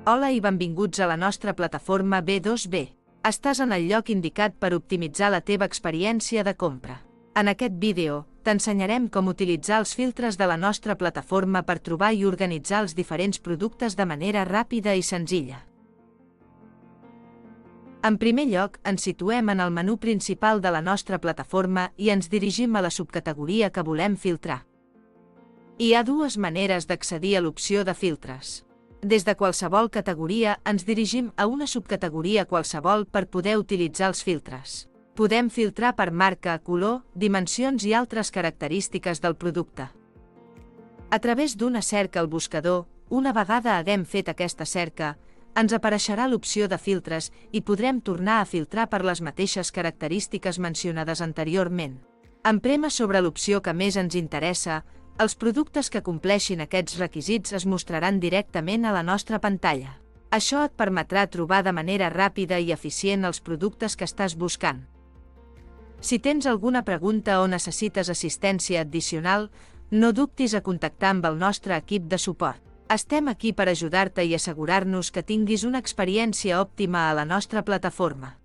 Hola i benvinguts a la nostra plataforma B2B. Estàs en el lloc indicat per optimitzar la teva experiència de compra. En aquest vídeo, t'ensenyarem com utilitzar els filtres de la nostra plataforma per trobar i organitzar els diferents productes de manera ràpida i senzilla. En primer lloc, ens situem en el menú principal de la nostra plataforma i ens dirigim a la subcategoria que volem filtrar. Hi ha dues maneres d'accedir a l'opció de filtres. Des de qualsevol categoria ens dirigim a una subcategoria qualsevol per poder utilitzar els filtres. Podem filtrar per marca, color, dimensions i altres característiques del producte. A través d'una cerca al buscador, una vegada haguem fet aquesta cerca, ens apareixerà l'opció de filtres i podrem tornar a filtrar per les mateixes característiques mencionades anteriorment. En prémer sobre l'opció que més ens interessa, els productes que compleixin aquests requisits es mostraran directament a la nostra pantalla. Això et permetrà trobar de manera ràpida i eficient els productes que estàs buscant. Si tens alguna pregunta o necessites assistència addicional, no dubtis a contactar amb el nostre equip de suport. Estem aquí per ajudar-te i assegurar-nos que tinguis una experiència òptima a la nostra plataforma.